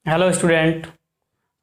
Hello student,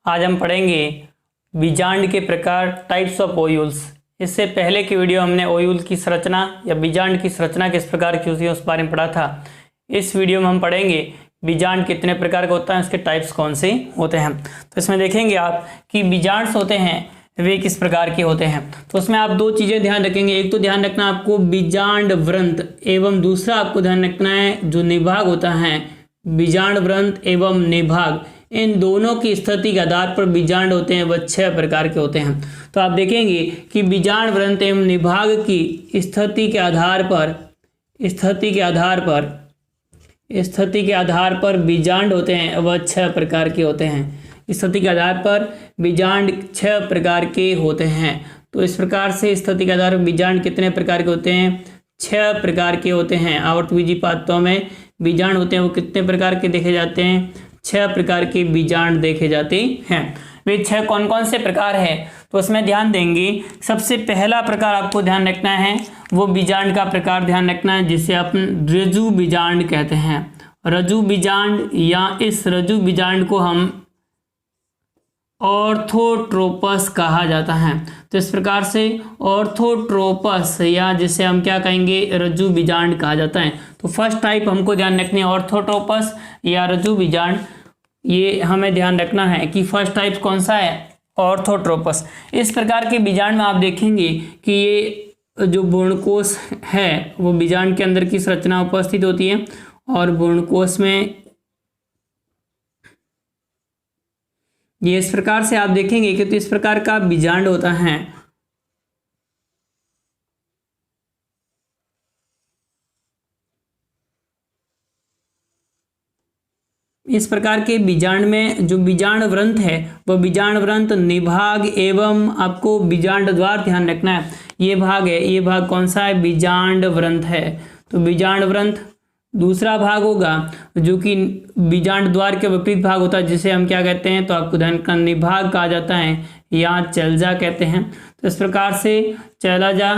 आज हम पढ़ेंगे बीजांड के प्रकार टाइप्स ऑफ ओयूल्स। इससे पहले की वीडियो हमने ओयूल की संरचना या बीजांड की संरचना किस प्रकार की होती है उस बारे में पढ़ा था। इस वीडियो में हम पढ़ेंगे बीजांड कितने प्रकार का होता है, उसके टाइप्स कौन से होते हैं। तो इसमें देखेंगे आप कि बीजांड्स होते हैं वे किस प्रकार के होते हैं। तो उसमें आप दो चीज़ें ध्यान रखेंगे, एक तो ध्यान रखना आपको बीजांड वृंत एवं दूसरा आपको ध्यान रखना है जो निभाग होता है बीजांड वृंत एवं निभाग। इन दोनों की स्थिति के आधार पर बीजांड होते हैं वह 6 प्रकार के होते हैं। तो आप देखेंगे कि बीजांड वृंत एवं निभाग की स्थिति के आधार पर बीजांड होते हैं वह 6 प्रकार के होते हैं। स्थिति के आधार पर बीजांड 6 प्रकार के होते हैं। तो इस प्रकार से स्थिति के आधार पर बीजांड कितने प्रकार के होते हैं? 6 प्रकार के होते हैं। आवर्तबीजी पादपों में बीजांड होते हैं वो कितने प्रकार के देखे जाते हैं? 6 प्रकार के बीजांड देखे जाते हैं। वे 6 कौन कौन से प्रकार है तो उसमें ध्यान देंगे। सबसे पहला प्रकार आपको ध्यान रखना है वो बीजांड का प्रकार ध्यान रखना है जिसे आप रज्जु बीजांड कहते हैं। रज्जु बीजांड या इस रज्जु बीजांड को हम ऑर्थोट्रोपस कहा जाता है। तो इस प्रकार से ऑर्थोट्रोपस या जिसे हम क्या कहेंगे रज्जु बीजांड कहा जाता है। तो फर्स्ट टाइप हमको ध्यान रखनी है ऑर्थोट्रोपस या रज्जु बीजांड। ये हमें ध्यान रखना है कि फर्स्ट टाइप कौन सा है? ऑर्थोट्रोपस। इस प्रकार के बीजांड में आप देखेंगे कि ये जो भ्रूणकोश है वो बीजांड के अंदर की संरचना उपस्थित होती है और भ्रूणकोश में ये इस प्रकार से आप देखेंगे कि तो इस प्रकार का बीजांड होता है। इस प्रकार के बीजांड में जो बीजांड वृंत है वह बीजांड वृंत निभाग एवं आपको बीजांड द्वार ध्यान रखना है। ये भाग है, ये भाग कौन सा है? बीजांड वृंत है। तो बीजांड वृंत दूसरा भाग होगा जो कि बीजांड द्वार के विपरीत भाग होता है जिसे हम क्या कहते हैं? तो आपको ध्यान का निभाग कहा जाता है या चैलजा कहते हैं। तो इस प्रकार से चैलजा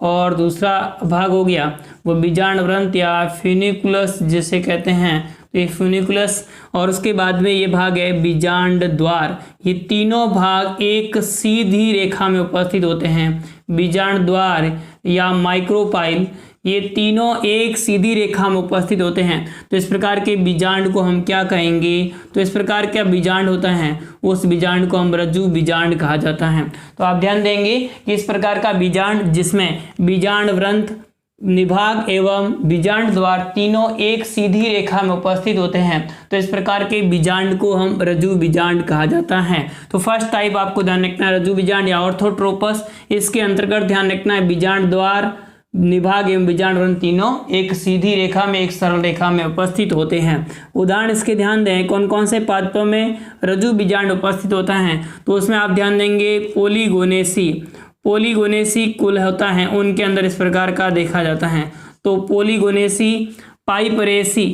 और दूसरा भाग हो गया वो बीजांड वृंत या फ्यूनिकुलस जिसे कहते हैं। तो ये फ्यूनिकुलस और उसके बाद में ये भाग है बीजांड द्वार। ये तीनों भाग एक सीधी रेखा में उपस्थित होते हैं। बीजांड द्वार या माइक्रोपाइल ये तीनों एक सीधी रेखा में उपस्थित होते हैं। तो इस प्रकार के बीजांड को हम क्या कहेंगे? तो इस प्रकार का बीजांड होता है उस बीजांड को हम रज्जु बीजांड कहा जाता है। तो आप ध्यान देंगे कि इस प्रकार का बीजांड जिसमें बीजांड वृंत निभाग एवं बीजांड द्वार तीनों एक सीधी रेखा में उपस्थित होते हैं। तो इस प्रकार के बीजांड को हम रज्जु बीजांड कहा जाता है। तो फर्स्ट टाइप आपको ध्यान रखना है रज्जु बीजांड या ऑर्थोट्रोपस। इसके अंतर्गत ध्यान रखना है बीजांड द्वार निभाग एवं बीजांड वृंत तीनों एक सीधी रेखा में एक सरल रेखा में उपस्थित होते हैं। उदाहरण इसके ध्यान दें कौन कौन से पादपों में रज्जु बीजांड उपस्थित होता है। तो उसमें आप ध्यान देंगे पोलीगोनेसी कुल होता है उनके अंदर इस प्रकार का देखा जाता है। तो पोलीगोनेसी पाइपेरेसी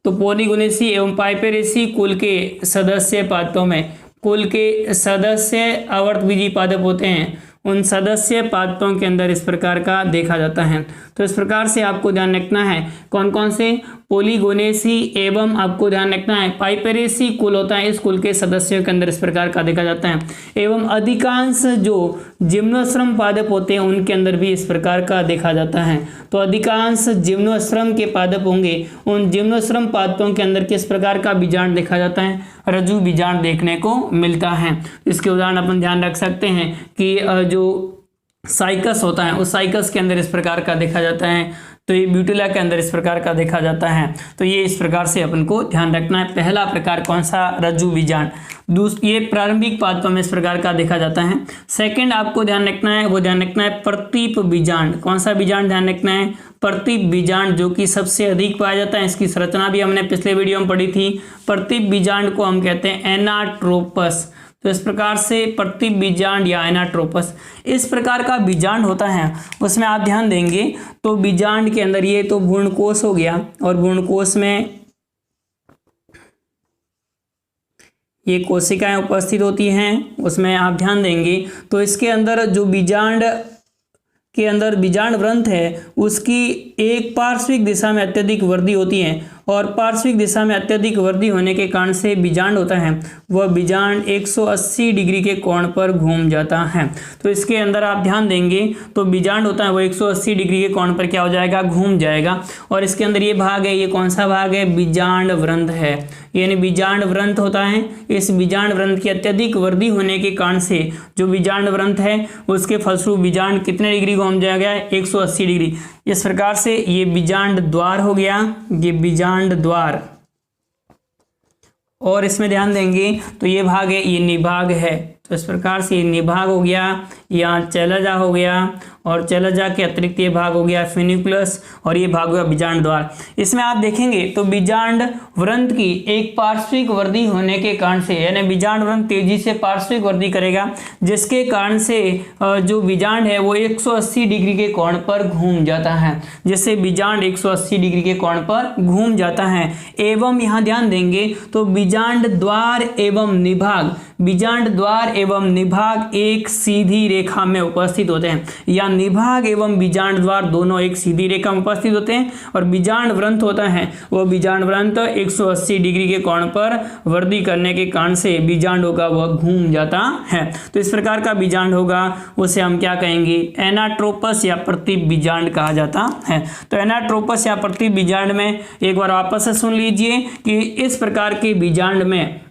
तो पोलीगोनेसी एवं पाइपेरेसी कुल के सदस्य पादपों में कुल के सदस्य आवर्तबीजी पादप होते हैं उन सदस्य पादपों के अंदर इस प्रकार का देखा जाता है। तो इस प्रकार से आपको ध्यान रखना है कौन कौन से पोलीगोनेसी एवं आपको ध्यान रखना है पाइपेरेसी कुल होता है इस कुल के सदस्यों के अंदर इस प्रकार का देखा जाता है। एवं अधिकांश जो जिम्नोस्पर्म पादप होते हैं उनके अंदर भी इस प्रकार का देखा जाता है। तो अधिकांश जिम्नोस्पर्म के पादप होंगे उन जिम्नोस्पर्म पादपों के अंदर किस प्रकार का बीजांड देखा जाता है? रज्जु बीजांड देखने को मिलता है। इसके उदाहरण अपन ध्यान रख सकते हैं कि जो साइकस होता है उस साइकस के अंदर इस प्रकार का देखा जाता है। तो ये ब्यूटेला के अंदर इस प्रकार का देखा जाता है। तो ये इस प्रकार से अपन को ध्यान रखना है। पहला प्रकार कौन सा? रज्जु बीजांड। ये प्रारंभिक पादपों में इस प्रकार का देखा जाता है। सेकंड आपको ध्यान रखना है वो ध्यान रखना है प्रतीप बीजांड। कौन सा बीजांड ध्यान रखना है? प्रतीप बीजांड जो कि सबसे अधिक पाया जाता है। इसकी संरचना भी हमने पिछले वीडियो में पढ़ी थी। प्रतीप बीजांड को हम कहते हैं एनाट्रोपस। तो इस प्रकार से प्रतीप बीजांड या एनाट्रोपस इस प्रकार का बीजांड होता है। उसमें आप ध्यान देंगे तो बीजांड के अंदर ये तो भ्रूणकोश हो गया और भ्रूणकोश में ये कोशिकाएं उपस्थित होती हैं। उसमें आप ध्यान देंगे तो इसके अंदर जो बीजांड के अंदर बीजांड वृंत है उसकी एक पार्श्विक दिशा में अत्यधिक वृद्धि होती है और पार्श्विक दिशा में अत्यधिक वृद्धि होने के कारण से बीजांड होता है वह बीजांड 180 डिग्री के कोण पर घूम जाता है। तो इसके अंदर आप ध्यान देंगे तो बीजांड होता है वो 180 डिग्री के कोण पर क्या हो जाएगा, घूम जाएगा। और इसके अंदर ये भाग है, ये कौन सा भाग है, बीजांड वृंत है, यानी बीजांड वृंत होता है। इस बीजांड वृंत की अत्यधिक वृद्धि होने के कारण से जो बीजांड वृंत है उसके फलस्वरूप बीजांड कितने डिग्री घूम जाएगा, 180 डिग्री। इस प्रकार से ये बीजांड द्वार हो गया, ये बीजांड द्वार। और इसमें ध्यान देंगे तो ये भाग है, ये निभाग है। तो इस प्रकार से ये निभाग हो गया, यहाँ चैलजा हो गया, और चैलजा के अतिरिक्त ये भाग हो गया फिनिकुलस, और ये भाग हुआ बीजांड द्वार। इसमें आप देखेंगे तो बीजांड वृंत की एक पार्श्विक वृद्धि होने के कारण से, यानी बीजांड वृंत तेजी से पार्श्विक वृद्धि करेगा, जिसके कारण से जो बीजांड है वो 180 डिग्री के कोण पर घूम जाता है, जिससे बीजांड 180 डिग्री के कोण पर घूम जाता है। एवं यहाँ ध्यान देंगे तो बीजांड द्वार एवं निभाग, बीजांड द्वार एवं निभाग एक सीधी रेखा में उपस्थित होते हैं, या निभाग एवं बीजांड द्वार दोनों एक सीधी रेखा में उपस्थित होते हैं। और बीजांड वृंत होता है वो बीजांड वृंत 180 डिग्री के कोण पर वृद्धि करने के कारण से बीजांड होगा वह घूम जाता है। तो इस प्रकार का बीजांड होगा उसे हम क्या कहेंगे, एनाट्रोपस या प्रतिप बीजांड कहा जाता है। तो एनाट्रोपस या प्रतिप बीजांड में एक बार वापस से सुन लीजिए कि इस प्रकार के बीजांड में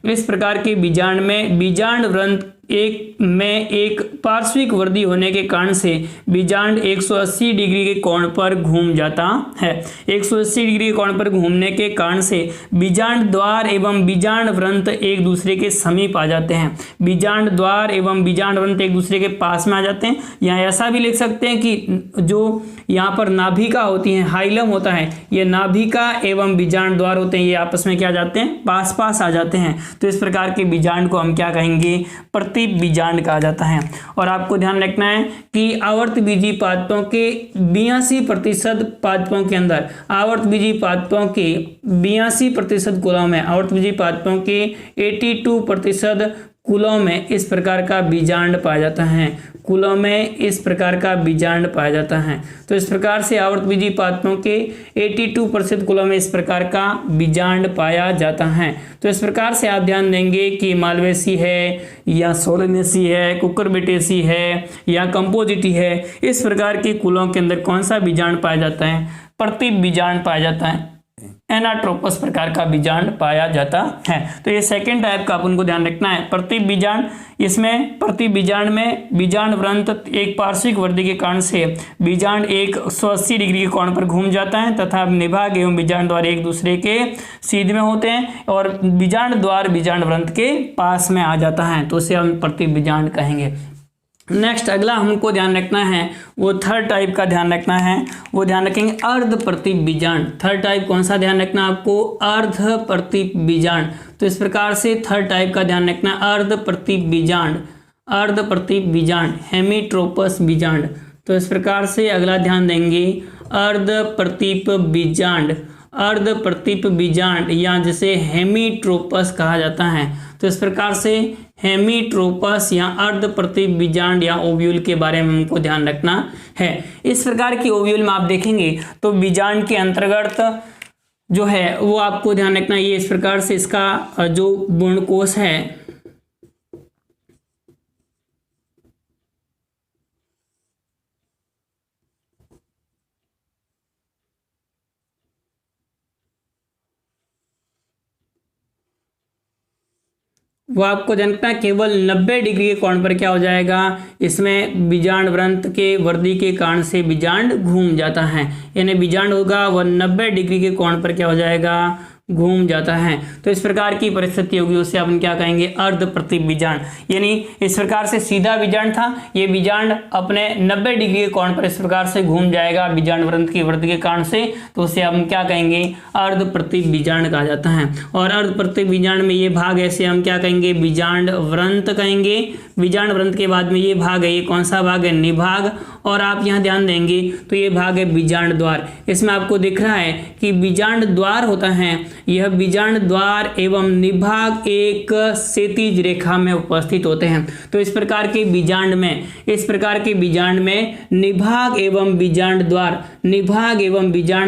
बीजांड वृंत एक पार्श्विक वृद्धि होने के कारण से बीजांड 180 डिग्री के कोण पर घूम जाता है। 180 डिग्री के कोण पर घूमने के कारण से बीजांड द्वार एवं बीजांड वृंत एक दूसरे के समीप आ जाते हैं। बीजांड द्वार एवं बीजांड वृंत एक दूसरे के पास में आ जाते हैं। यहाँ ऐसा भी लिख सकते हैं कि जो यहाँ पर नाभिका होती है, हाइलम होता है, ये नाभिका एवं बीजांड द्वार होते हैं, ये आपस में क्या जाते हैं, पास पास आ जाते हैं। तो इस प्रकार के बीजांड को हम क्या कहेंगे, प्रतिप बीजांड कहा जाता है। और आपको ध्यान रखना है कि आवर्त बीजी पादपों के 82% पादपों के अंदर, आवर्त बीजी पादपों के 82% कुलों में, आवर्त बीजी पादपों के 82% कुलों में इस प्रकार का बीजांड पाया जाता है, कुलों में इस प्रकार का बीजांड पाया जाता है। तो इस प्रकार से आवर्त बीजी पादपों के 82% कुलों में इस प्रकार का बीजांड पाया जाता है। तो इस प्रकार से आप ध्यान देंगे कि मालवेसी है या सोलेनेसी है, कुकुरबिटेसी है या कंपोजिटी है, इस प्रकार के कुलों के अंदर कौन सा बीजांड पाया जाता है, प्रतिप बीजांड पाया जाता है, एनाट्रोपस प्रकार का बीजांड पाया जाता है। तो ये सेकेंड टाइप का अपन को ध्यान रखना है, प्रतिप बीजांड। इसमें प्रतिप बीजांड में बीजांड वृंत एक पार्श्विक वृद्धि के कारण से बीजांड 180 डिग्री के कोण पर घूम जाता है, तथा निभाग एवं बीजांड द्वार एक दूसरे के सीध में होते हैं, और बीजांड द्वार बीजांड वृंत के पास में आ जाता है, तो उसे हम प्रतिप बीजांड कहेंगे। नेक्स्ट अगला हमको ध्यान रखना है, वो थर्ड टाइप का ध्यान रखना है, वो ध्यान रखेंगे अर्ध प्रतिप बीजांड। थर्ड टाइप कौन सा ध्यान रखना आपको, अर्ध प्रतिप बीजांड। तो इस प्रकार से थर्ड टाइप का ध्यान रखना, अर्ध प्रतिप बीजांड, अर्ध प्रतिप बीजांड, हेमीट्रोपस बीजांड। तो इस प्रकार से अगला ध्यान देंगे अर्ध प्रतिप बीजांड, अर्ध प्रतिप बीजांड या जिसे हेमीट्रोपस कहा जाता है। तो इस प्रकार से हेमीट्रोपस या अर्ध प्रतिप बीजांड या ओव्यूल के बारे में हमको ध्यान रखना है। इस प्रकार की ओव्यूल में आप देखेंगे तो बीजांड के अंतर्गत जो है वो आपको ध्यान रखना, ये इस प्रकार से इसका जो गुणकोश है वो आपको जानना केवल 90 डिग्री के कोण पर क्या हो जाएगा, इसमें बीजांड वृंत के वृद्धि के कारण से बीजांड घूम जाता है, यानी बीजांड होगा वह 90 डिग्री के कोण पर क्या हो जाएगा, घूम जाता है। तो इस प्रकार की परिस्थिति होगी उसे अपन क्या कहेंगे, अर्ध प्रतिप बीजांड। यानी इस प्रकार से सीधा बीजांड था, ये बीजांड अपने 90 डिग्री के कोण पर इस प्रकार से घूम जाएगा बीजांड वृंत की वृद्धि के कारण से, तो उसे हम क्या कहेंगे, अर्ध प्रतिप बीजांड कहा जाता है। और अर्ध प्रतिप बीजांड में ये भाग ऐसे हम क्या कहेंगे, बीजांड वृंत कहेंगे। बीजांड वृंत के बाद में ये भाग है, ये कौन सा भाग है, निभाग। और आप यहाँ ध्यान देंगे तो ये भाग है बीजांड द्वार। इसमें आपको दिख रहा है कि बीजांड द्वार होता है यह बीजांड द्वार एवं निभाग एक क्षैतिज रेखा में उपस्थित होते हैं। तो इस प्रकार के बीजांड में निभाग एवं बीजांड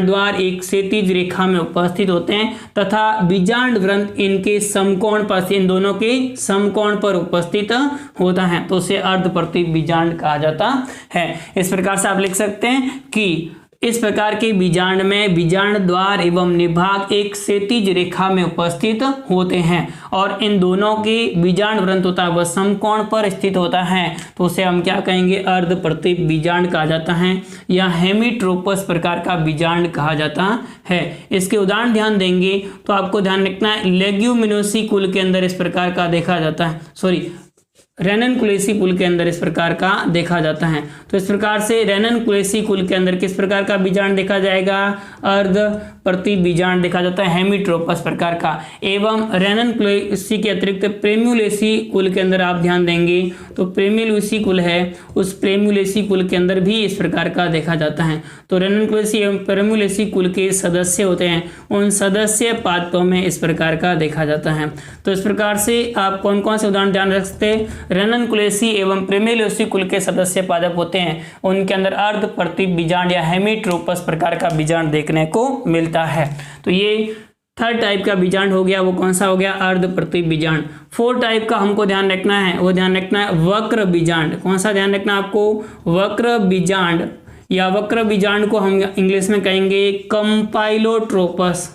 द्वार एक क्षैतिज रेखा में उपस्थित होते हैं तथा बीजांड व्रंत इनके समकोण पर, इन दोनों के समकोण पर उपस्थित होता है, तो उसे अर्ध प्रतिप बीजांड कहा जाता है। इस प्रकार से आप लिख सकते हैं कि इस प्रकार के बीजांड में बीजांड द्वार एवं निभाग एक क्षैतिज रेखा में उपस्थित होते हैं और इन दोनों के बीजांड व्रंत होता है वह समकोण पर स्थित होता है, तो उसे हम क्या कहेंगे, अर्ध प्रतिप बीजांड कहा जाता है या हेमीट्रोपस प्रकार का बीजांड कहा जाता है। इसके उदाहरण ध्यान देंगे तो आपको ध्यान रखना है, लेग्यूमिनोसी कुल के अंदर इस प्रकार का देखा जाता है, रेननकुलेसी कुल के अंदर इस प्रकार का देखा जाता है। तो इस प्रकार से रेननकुलेसी कुल के अंदर किस प्रकार का बीजांड देखा जाएगा, अर्ध प्रतिप बीजांड देखा जाता है, हेमीट्रोपस प्रकार का। एवं रेननकुलेसी के अतिरिक्त प्रेम्युलेसी कुल के अंदर आप ध्यान देंगे तो प्रेम्युलेसी कुल है, उस प्रेम्युलेसी कुल के अंदर भी इस प्रकार का देखा जाता है। तो रेननकुलेसी एवं प्रेम्युलेसी कुल के सदस्य होते हैं, उन सदस्य पादपों में इस प्रकार का देखा जाता है। तो इस प्रकार से आप कौन कौन से उदाहरण ध्यान रख सकते हैं, रेननकुलेसी एवं प्रेम्युलेसी कुल के सदस्य पादप होते हैं, उनके अंदर अर्ध प्रतिप बीजांड या हेमीट्रोपस प्रकार का बीजांड देखने को मिलता है। तो ये थर्ड टाइप का बीजांड हो गया, वो कौन सा हो गया, अर्ध प्रतिप बीजांड। फोर्थ टाइप का हमको ध्यान रखना है, वो ध्यान रखना है वक्र बीजांड। कौन सा ध्यान रखना है आपको, वक्र बीजांड, या वक्र बीजांड को हम इंग्लिश में कहेंगे कंपाइलोट्रोपस।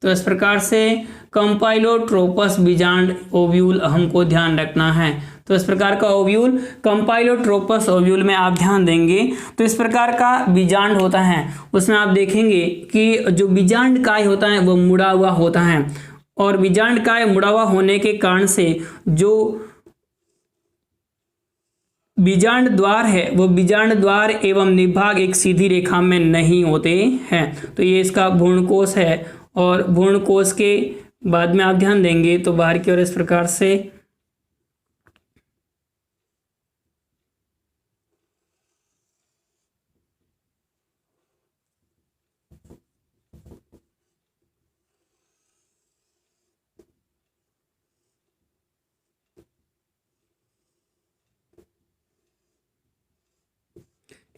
तो इस प्रकार से कंपाइलोट्रोपस बीजांड ओव्यूल हमको ध्यान रखना है। तो इस प्रकार का ओव्यूल कंपाइलोट्रोपस ओव्यूल में आप ध्यान देंगे तो इस प्रकार का बीजांड होता है, उसमें आप देखेंगे कि जो बीजांड काय होता है वो मुड़ा हुआ होता है और बीजांड काय मुड़ा हुआ होने के कारण से जो बीजांड द्वार है वो बीजांड द्वार एवं निभाग एक सीधी रेखा में नहीं होते हैं। तो ये इसका भ्रूणकोश है और भ्रूणकोश के बाद में आप ध्यान देंगे तो बाहर की ओर इस प्रकार से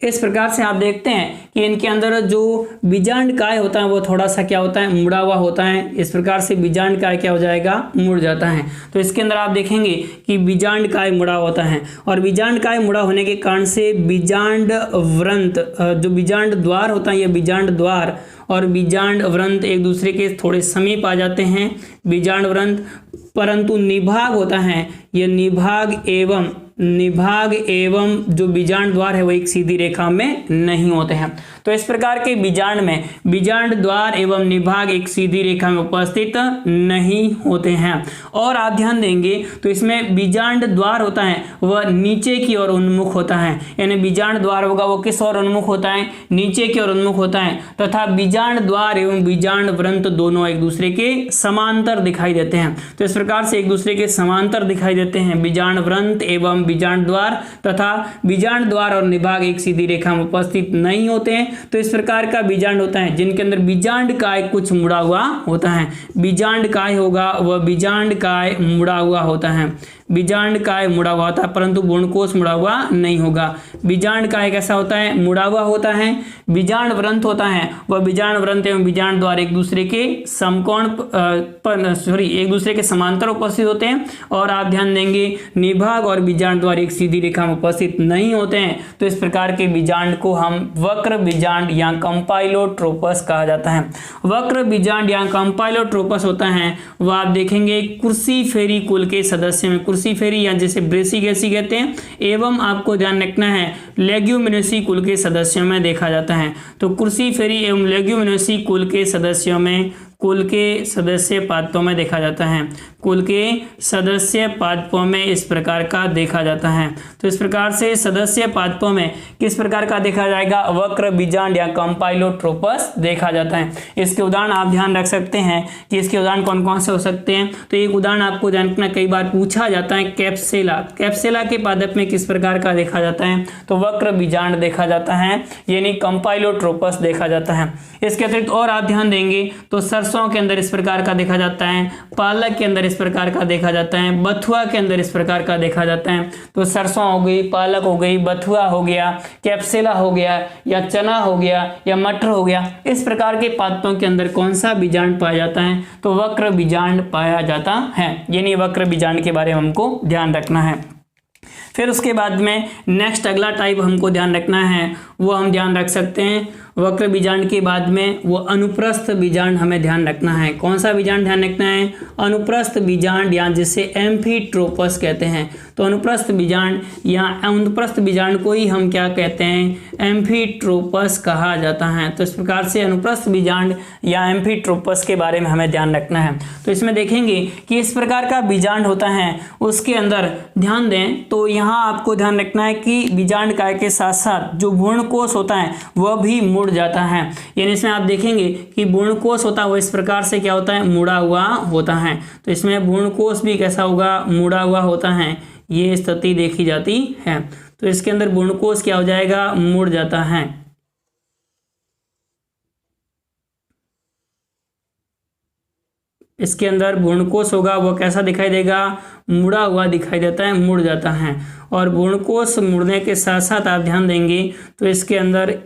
इस प्रकार से आप देखते हैं कि इनके अंदर जो बीजांड काय होता है वो थोड़ा सा क्या होता है, मुड़ा हुआ होता है। इस प्रकार से बीजांड काय क्या हो जाएगा, मुड़ जाता है। तो इसके अंदर आप देखेंगे कि बीजांड काय मुड़ा होता है और बीजांड काय मुड़ा होने के कारण से बीजांड व्रंत, जो बीजांड द्वार होता है, ये बीजांड द्वार और बीजांड व्रंत एक दूसरे के थोड़े समीप आ जाते हैं, बीजांड व्रंत, परंतु निभाग होता है, ये निभाग एवं जो बीजांड द्वार है वो एक सीधी रेखा में नहीं होते हैं। तो इस प्रकार के बीजांड में बीजांड द्वार एवं निभाग एक सीधी रेखा में उपस्थित नहीं होते हैं। और आप ध्यान देंगे तो इसमें बीजांड द्वार होता है वह नीचे की ओर उन्मुख होता है, यानी बीजांड द्वार होगा वो किस ओर उन्मुख होता है, नीचे की ओर उन्मुख होता है, तथा बीजांड द्वार एवं बीजांड व्रंत दोनों एक दूसरे के समांतर दिखाई देते हैं। तो इस प्रकार से एक दूसरे के समांतर दिखाई देते हैं बीजांड व्रंत एवं बीजांड द्वार, तथा बीजांड द्वार और निभाग एक सीधी रेखा में उपस्थित नहीं होते हैं। तो इस प्रकार का बीजांड होता है जिनके अंदर बीजांड काय कुछ मुड़ा हुआ होता है, बीजांड काय होगा वह बीजांड काय मुड़ा हुआ होता है, बीजांड काय मुड़ा हुआ होता है परंतु भ्रूणकोश मुड़ा हुआ नहीं होगा। बीजांड काय कैसा होता है, मुड़ा हुआ होता है। बीजांड व्रंत होता है वह बीजांड व्रंत एवं बीजांड द्वार एक दूसरे के एक दूसरे के समांतर उपस्थित होते हैं। और आप ध्यान देंगे निभाग और बीजांड द्वार एक सीधी रेखा में उपस्थित नहीं होते हैं। तो इस प्रकार के बीजांड को हम वक्र बीजांड या कंपाइलोट्रोपस कहा जाता है। वक्र बीजांड या कंपाइलोट्रोपस होता है वह आप देखेंगे क्रूसीफेरी कुल के सदस्य में, क्रूसीफेरी या जैसे ब्रेसिगेसी कहते हैं, एवं आपको ध्यान रखना है लेग्यूमिनेसी कुल के सदस्यों में देखा जाता है। तो क्रूसीफेरी एवं लेग्यूमिनेसी कुल के सदस्यों में कुल के सदस्य पादपों में देखा जाता है। कुल के सदस्य पादपों में इस प्रकार का देखा जाता है। तो इस प्रकार से सदस्य पादपों में किस प्रकार का देखा जाएगा, वक्र बीजांड या कंपाइलोट्रोपस देखा जाता है। इसके उदाहरण आप ध्यान रख सकते हैं कि इसके उदाहरण कौन कौन से हो सकते हैं। तो एक उदाहरण आपको ध्यान रखना, कई बार पूछा जाता है, कैप्सेला। कैप्सेला के पादप में किस प्रकार का देखा जाता है, तो वक्र बीजांड देखा जाता है, यानी कंपाइलोट्रोपस देखा जाता है। इसके अतिरिक्त और आप ध्यान देंगे तो सरसों के अंदर इस प्रकार का देखा जाता है, पालक के अंदर इस प्रकार का देखा जाता है, बथुआ के अंदर इस प्रकार का देखा जाता है। तो सरसों हो गई, पालक हो गई, बथुआ हो गया, कैप्सेला हो गया, या चना हो गया, या मटर हो गया, इस प्रकार के पादपों के अंदर कौन सा बीजांड पाया जाता है, तो वक्र बीजांड पाया जाता है। यानी वक्र बीजांड के बारे में हमको ध्यान रखना है। फिर उसके बाद में नेक्स्ट अगला टाइप हमको ध्यान रखना है, वो हम ध्यान रख सकते हैं वक्र बीजांड के बाद में वो अनुप्रस्थ बीजांड हमें ध्यान रखना है। कौन सा बीजांड ध्यान रखना है, अनुप्रस्थ बीजांड, या जिसे एम्फीट्रोपस कहते हैं। तो अनुप्रस्थ बीजांड या अनुप्रस्थ बीजांड को ही हम क्या कहते हैं, एम्फीट्रोपस कहा जाता है। तो इस प्रकार से अनुप्रस्थ बीजांड या एम्फीट्रोपस के बारे में हमें ध्यान रखना है। तो इसमें देखेंगे कि इस प्रकार का बीजांड होता है, उसके अंदर ध्यान दें तो यहाँ आपको ध्यान रखना है कि बीजांड काय के साथ साथ जो भ्रूणकोश होता है वह भी मुड़ जाता है। यानी इसमें आप देखेंगे कि भ्रूणकोश होता है वो इस प्रकार से क्या होता है, मुड़ा हुआ होता है। तो इसमें भ्रूणकोश भी कैसा होगा, मुड़ा हुआ होता है, ये स्थिति देखी जाती है। तो इसके अंदर भ्रूणकोश क्या हो जाएगा, मुड़ जाता है। इसके अंदर भ्रूणकोश होगा वो कैसा दिखाई देगा, मुड़ा हुआ दिखाई देता है, मुड़ जाता है। और भ्रूणकोश मुड़ने के साथ साथ आप ध्यान देंगे तो इसके अंदर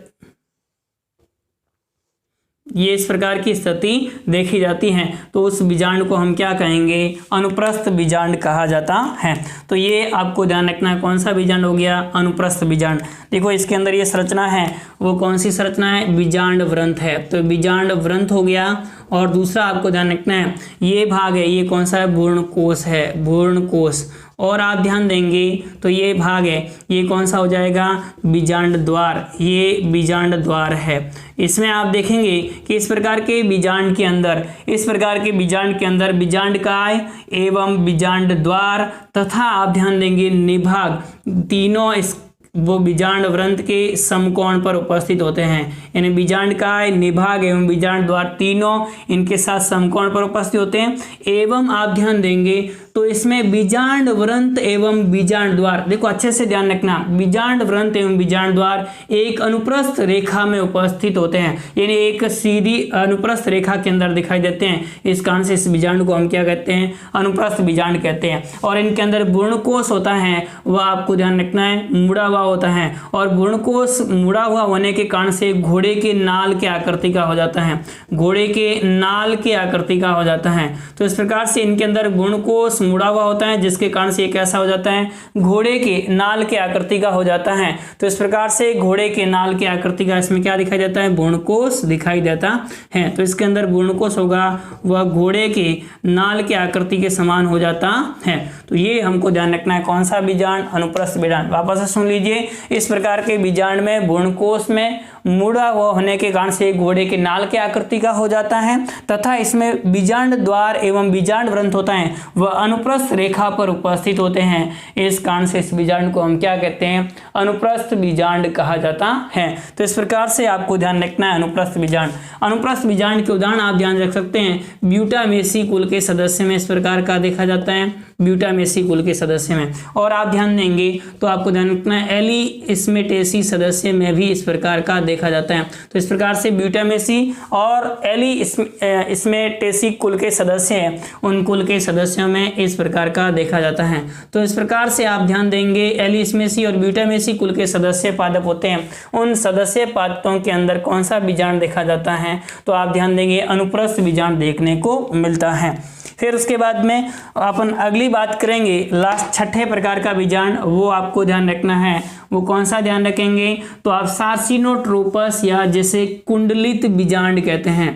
ये इस प्रकार की स्थिति देखी जाती है। तो उस बीजांड को हम क्या कहेंगे, अनुप्रस्थ बीजांड कहा जाता है। तो ये आपको ध्यान रखना है, कौन सा बीजांड हो गया, अनुप्रस्थ बीजांड। देखो इसके अंदर ये संरचना है, वो कौन सी संरचना है, बीजांड व्रंथ है। तो बीजांड व्रंथ हो गया। और दूसरा आपको ध्यान रखना है ये भाग है, ये कौन सा है, भ्रूणकोश है, भ्रूणकोश। और आप ध्यान देंगे तो ये भाग है, ये कौन सा हो जाएगा, बीजांड द्वार, ये बीजांड द्वार है। इसमें आप देखेंगे कि इस प्रकार के बीजांड के अंदर, इस प्रकार के बीजांड के अंदर बीजांड काय एवं बीजांड द्वार तथा आप ध्यान देंगे निभाग, तीनों इस वो बीजांड व्रंथ के समकोण पर उपस्थित होते हैं। यानी बीजांड काय, निभाग एवं बीजांड द्वार तीनों इनके साथ समकोण पर उपस्थित होते हैं। एवं आप ध्यान देंगे तो इसमें बीजांड व्रंथ एवं बीजांड द्वार, देखो अच्छे से ध्यान रखना, बीजांड व्रंथ एवं बीजांड द्वार एक अनुप्रस्थ रेखा में उपस्थित होते हैं, यानी एक सीधी अनुप्रस्थ रेखा के अंदर दिखाई देते हैं। इस कारण से इस बीजांड को हम क्या कहते हैं, अनुप्रस्थ बीजांड कहते हैं। और इनके अंदर भ्रूणकोश होता है, वह आपको ध्यान रखना है मुड़ा हुआ होता है। और भ्रूणकोश मुड़ा हुआ होने के कारण से घोड़े के नाल के आकृति का हो जाता है, घोड़े के नाल के आकृति का हो जाता है। तो इस प्रकार से इनके अंदर भ्रूणकोश मुड़ा हुआ होता है, जिसके कारण से ये कैसा हो जाता है, घोड़े के नाल के आकृति का हो जाता है। तो इस प्रकार से घोड़े के नाल के आकृति का इसमें क्या दिखाई देता है, भ्रूणकोश दिखाई देता है। तो इसके अंदर भ्रूणकोश होगा वह घोड़े के नाल के आकृति के समान हो जाता है। तो ये हमको ध्यान रखना है, कौन सा बीजांड, अनुप्रस्थ बीजांड। वापस से सुन लीजिए, इस प्रकार के बीजांड में भ्रूणकोश में मुड़ा हुआ होने के कारण से घोड़े के नाल के आकृति का हो जाता है तथा इसमें बीजांड द्वार एवं बीजांड व्रंथ होता है वह अनुप्रस्थ रेखा पर उपस्थित होते हैं। इस कारण से इस बीजांड को हम क्या कहते हैं, अनुप्रस्थ बीजांड कहा जाता है। तो इस प्रकार से आपको ध्यान रखना है अनुप्रस्थ बीजांड। अनुप्रस्थ बीजांड के उदाहरण आप ध्यान रख सकते हैं, ब्यूटामेसी कुल के सदस्य में इस प्रकार का देखा जाता है, ब्यूटामेसी कुल के सदस्य में। और आप ध्यान देंगे तो आपको ध्यान रखना है एलिस्मेटेसी सदस्य में भी इस प्रकार का देखा जाता है। तो इस प्रकार से ब्यूटामेसी और एलिस्मेटेसी कुल के सदस्य हैं, उन कुल के सदस्यों में इस प्रकार का देखा जाता है। तो इस प्रकार से आप ध्यान देंगे एलिस्मेसी और ब्यूटामेसी कुल के सदस्य पादप होते हैं, उन सदस्य पादपों के अंदर कौन सा बीजांड देखा जाता है, तो आप ध्यान देंगे अनुप्रस्थ बीजांड देखने को मिलता है। फिर उसके बाद में अपन अगली बात करेंगे, लास्ट छठे प्रकार का बीजांड, वो आपको ध्यान रखना है। वो कौन सा ध्यान रखेंगे, तो आप सार्सिनोट्रोपस या जिसे कुंडलित बीजांड कहते हैं।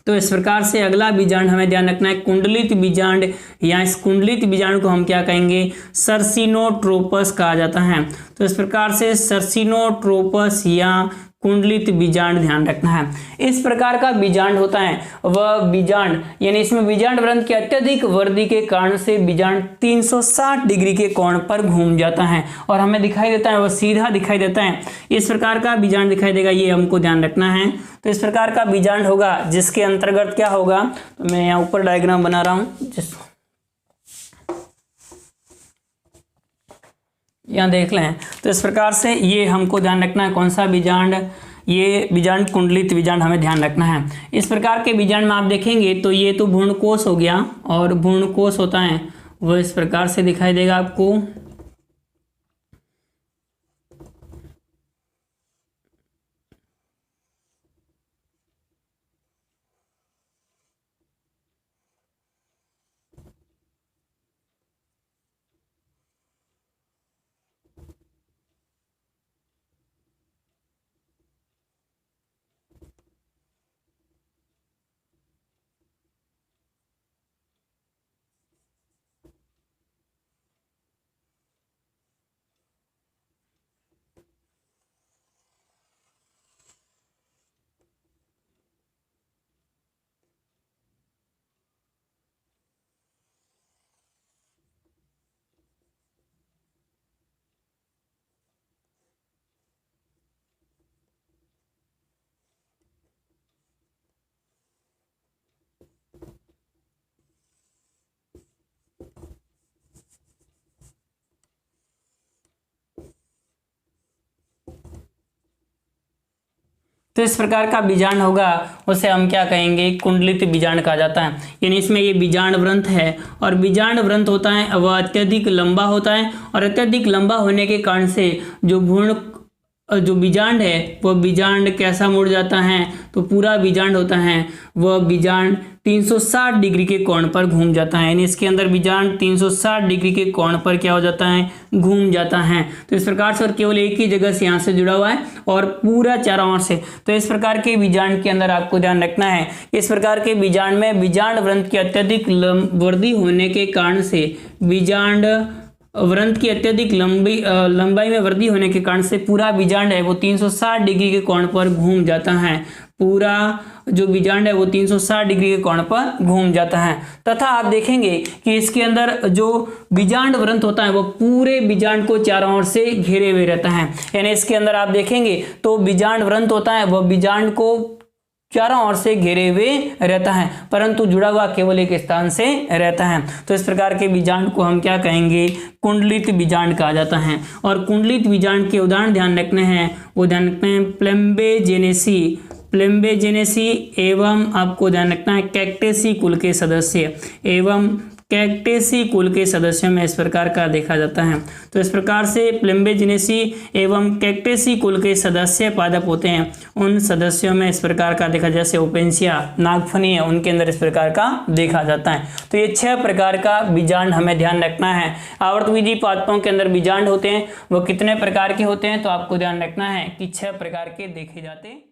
तो इस प्रकार से अगला बीजांड हमें ध्यान रखना है कुंडलित बीजांड, या इस कुंडलित बीजांड को हम क्या कहेंगे, सर्सिनोट्रोपस कहा जाता है। तो इस प्रकार से सर्सिनोट्रोपस या कुंडलित बीजांड ध्यान रखना है। इस प्रकार का बीजांड होता है वह बीजांड, यानी इसमें बीजांड वृंत की अत्यधिक वृद्धि के कारण से बीजांड 360 डिग्री के कोण पर घूम जाता है और हमें दिखाई देता है, वह सीधा दिखाई देता है। इस प्रकार का बीजांड दिखाई देगा, ये हमको ध्यान रखना है। तो इस प्रकार का बीजांड होगा जिसके अंतर्गत क्या होगा, तो मैं यहाँ ऊपर डायग्राम बना रहा हूँ, यहाँ देख लें। तो इस प्रकार से ये हमको ध्यान रखना है, कौन सा बीजांड, ये बीजांड कुंडलित बीजांड हमें ध्यान रखना है। इस प्रकार के बीजांड में आप देखेंगे तो ये तो भ्रूणकोश हो गया, और भ्रूणकोश होता है वो इस प्रकार से दिखाई देगा आपको। तो इस प्रकार का बीजांड होगा उसे हम क्या कहेंगे, कुंडलित बीजांड कहा जाता है। यानी इसमें ये बीजांड वृंत है, और बीजांड वृंत होता है वह अत्यधिक लंबा होता है, और अत्यधिक लंबा होने के कारण से जो बीजांड है वह बीजांड कैसा मुड़ जाता है, तो पूरा बीजांड होता है वह बीजांड 360 डिग्री के कोण पर घूम जाता है। यानी इसके अंदर बीजांड 360 डिग्री के कोण पर क्या हो जाता है, घूम जाता है। तो इस प्रकार से, और केवल एक ही जगह से यहाँ से जुड़ा हुआ है और पूरा चारों ओर से। तो इस प्रकार के बीजांड के अंदर आपको ध्यान रखना है, इस प्रकार के बीजांड में बीजांड वृंत की अत्यधिक वृद्धि होने के कारण से, बीजांड वृंत की अत्यधिक लंबाई में वृद्धि होने के कारण से पूरा बीजांड है वो 360 डिग्री के कोण पर घूम जाता है। पूरा जो बीजांड है वो 360 डिग्री के कोण पर घूम जाता है। तथा आप देखेंगे कि इसके अंदर जो बीजांड वृंत होता है वो पूरे बीजांड को चारों ओर से घेरे हुए रहता है। यानी इसके अंदर आप देखेंगे तो बीजांड वृंत होता है वह बीजांड को चारों ओर से घेरे हुए रहता है, परंतु जुड़ा हुआ केवल एक स्थान से रहता है। तो इस प्रकार के बीजांड को हम क्या कहेंगे, कुंडलित बीजांड कहा जाता है। और कुंडलित बीजांड के उदाहरण ध्यान रखने हैं, वो ध्यान रखते हैं प्लेम्बेजेनेसी एवं आपको ध्यान रखना है कैक्टेसी कुल के सदस्य, एवं कैक्टेसी कुल के सदस्यों में इस प्रकार का देखा जाता है। तो इस प्रकार से प्लेम्बेजेनेसी एवं कैक्टेसी कुल के सदस्य पादप होते हैं, उन सदस्यों में इस प्रकार का देखा, जैसे ओपेंसिया नागफनी है उनके अंदर इस प्रकार का देखा जाता है। तो ये 6 प्रकार का बीजांड हमें ध्यान रखना है। आवर्तबीजी पादपों के अंदर बीजांड होते हैं वो कितने प्रकार के होते हैं, तो आपको ध्यान रखना है कि 6 प्रकार के देखे जाते हैं।